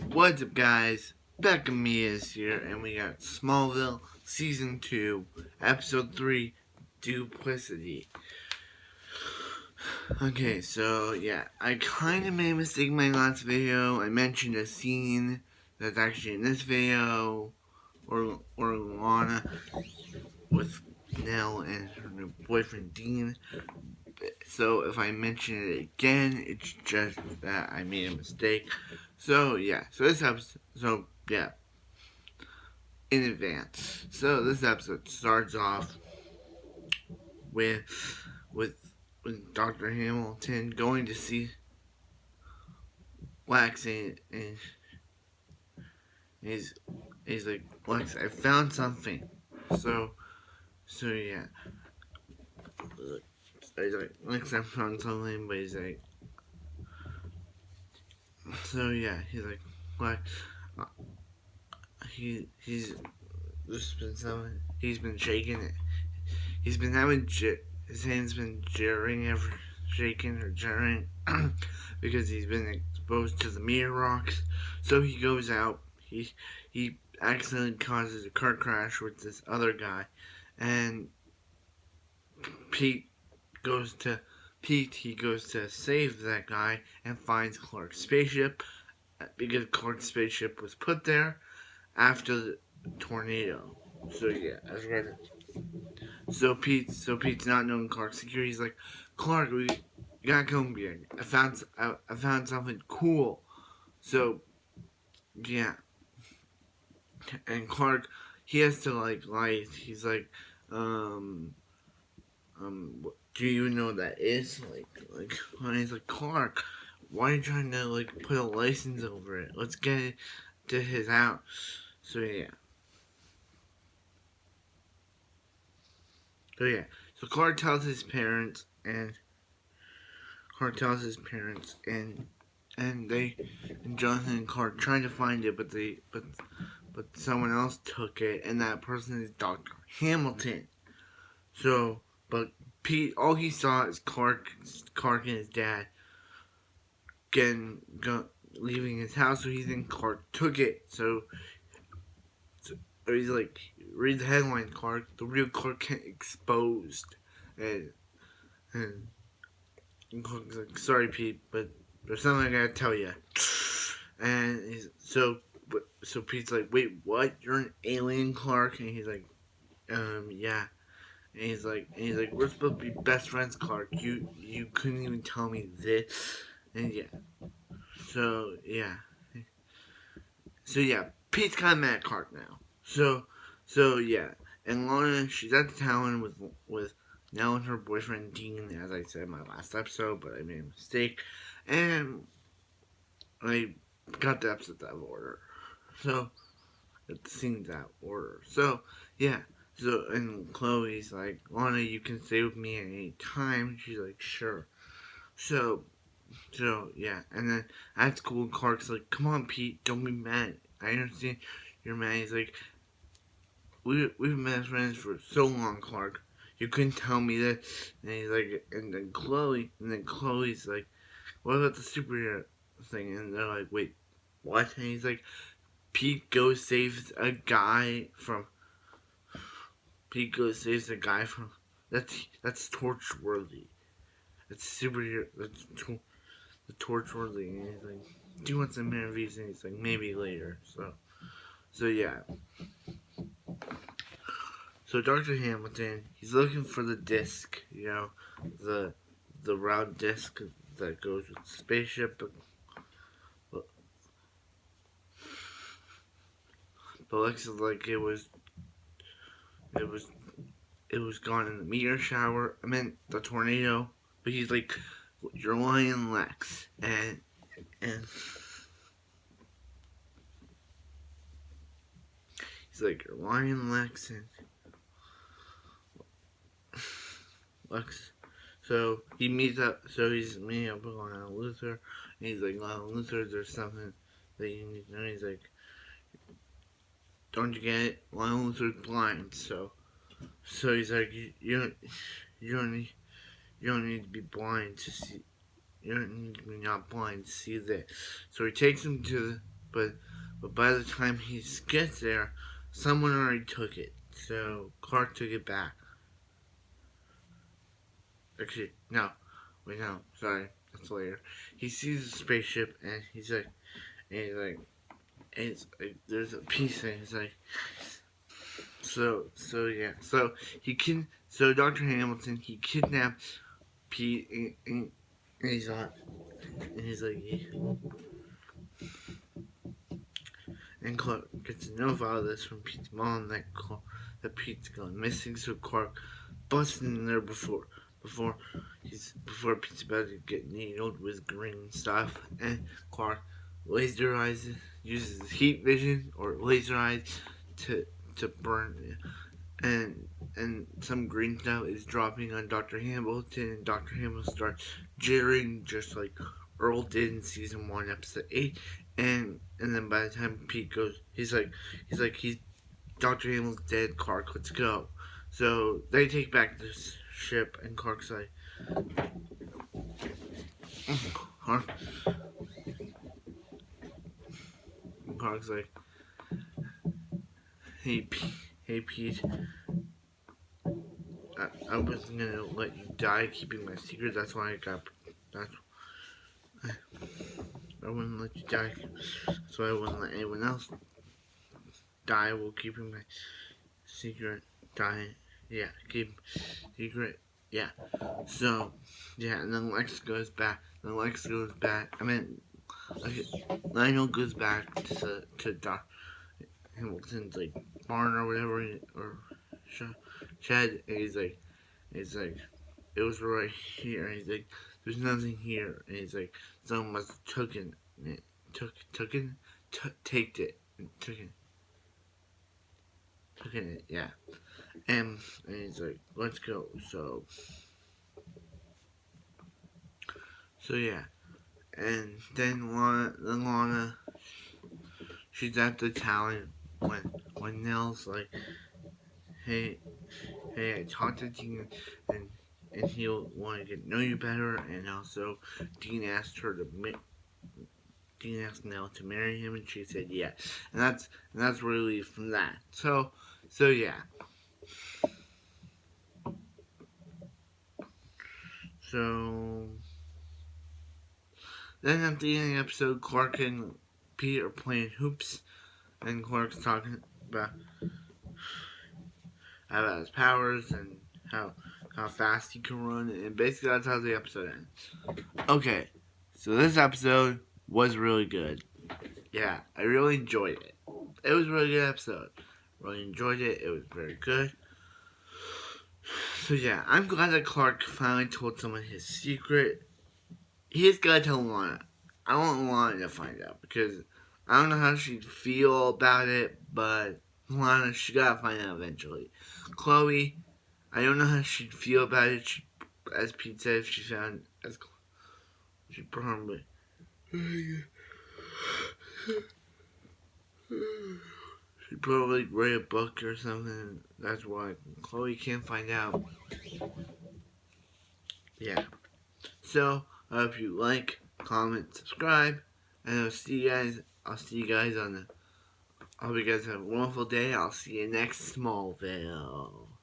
What's up, guys? Becca Mia is here, and we got Smallville Season 2, Episode 3, Duplicity. Okay, so yeah, I kind of made a mistake in my last video. I mentioned a scene that's actually in this video, or Lana with Nell and her new boyfriend Dean. So if I mention it again, it's just that I made a mistake. So yeah, in advance. So this episode starts off with with with Dr. Hamilton going to see Lex, and he's he's like, Lex, I found something. So yeah. He's like, Lex, I found something, but he's like, so yeah, he's like, Lex, uh, he's just been something. He's been shaking it. He's been having his hands been shaking or jarring because he's been exposed to the meteor rocks. So he goes out. He accidentally causes a car crash with this other guy, and Pete goes to He goes to save that guy and finds Clark's spaceship because Clark's spaceship was put there after the tornado. So yeah, that's right. So Pete's not knowing Clark's security. He's like, Clark, we gotta come here. I found something cool. So yeah, and Clark, he has to like lie. He's like, um, do you know what that is? And he's like, Clark, why are you trying to like put a license over it? Let's get it to his house. So yeah. So yeah. So Clark tells his parents, and Jonathan and Clark trying to find it, but someone else took it, and that person is Dr. Hamilton. So, but Pete, all he saw is Clark and his dad leaving his house, so he thinks Clark took it. So he's like, read the headline, Clark. The real Clark Kent exposed, and Clark's like, sorry, Pete, but there's something I gotta tell you. And so Pete's like, wait, what? You're an alien, Clark? And he's like, yeah. And he's like, we're supposed to be best friends, Clark. You couldn't even tell me this. And yeah. So yeah. So yeah, Pete's kind of mad at Clark now. So yeah. And Lana, she's at the town with Nell and her boyfriend Dean, as I said in my last episode, but I made a mistake. And I got the episodes out of order. So the scenes out of order. So yeah. So and Chloe's like, Lana, you can stay with me at any time. She's like, sure. So yeah, and then at school, Clark's like, come on, Pete, don't be mad. I understand you're mad. He's like, we've been best friends for so long, Clark. You couldn't tell me that. And he's like, and then Chloe's like, what about the superhero thing? And they're like, wait, what? And he's like, Pete goes saves a guy from. That's torch worthy. That's superhero. The torch worthy. And he's like, do you want some interviews? And he's like, maybe later. So yeah. So Dr. Hamilton, he's looking for the disc, the round disc that goes with the spaceship. But Lex is like, it was gone in the meteor shower. I meant the tornado. But he's like, you're lying, Lex, and he's like, you're lying, Lex, and Lex. So he's meeting up with Lionel Luthor, and he's like, Lionel Luthor, there's something that you need to know. He's like, don't you get it? Lionel Luthor's blind, so he's like, you don't need to be blind to see. You don't need to be not blind to see this. So he takes him to but by the time he gets there, someone already took it. So Clark took it back. Actually, no. Wait, no. Sorry. That's later. He sees the spaceship and he's like, there's a piece and he's like, so Dr. Hamilton, he kidnaps Pete and he's on, and he's like, and Clark gets a note out of this from Pete's mom that Pete's gone missing. So Clark busts in there before Pete's about to get needled with green stuff, and Clark uses heat vision or laser eyes to burn, and some green stuff is dropping on Dr. Hamilton, and Dr. Hamilton starts jittering just like Earl did in season 1, episode 8, and then by the time Pete goes, he's Dr. Hamilton's dead, Clark, let's go. So they take back the ship, and Clark's like, Clark's like, hey Pete, I wasn't gonna let you die keeping my secret. That's why I wouldn't let you die. That's why I wouldn't let anyone else die while keeping my secret. Keep secret. Yeah. So, yeah, and then Lex goes back. I mean, Lionel goes back to Doc Hamilton's like barn or whatever, or shed, and he's like, it was right here. And he's like, there's nothing here. And he's like, someone must have taken it, yeah. And he's like, let's go. So yeah. And then Lana, she's at the talent when Nell's like, hey, I talked to Dean, and he'll want to get to know you better. And also, Dean asked Nell to marry him, and she said yeah. And that's really from that. So yeah. So then at the end of the episode, Clark and Pete are playing hoops, and Clark's talking about his powers and how fast he can run, and basically that's how the episode ends. Okay, so this episode was really good. Yeah, I really enjoyed it. It was a really good episode. Really enjoyed it. It was very good. So yeah, I'm glad that Clark finally told someone his secret. He's gotta tell Lana. I want Lana to find out because I don't know how she'd feel about it, but Lana, she gotta find out eventually. Chloe, I don't know how she'd feel about it. As Pete said, if she found she probably she'd probably write a book or something. That's why Chloe can't find out. Yeah. So I hope you like, comment, subscribe, and I'll see you guys on the. I hope you guys have a wonderful day. I'll see you next Smallville.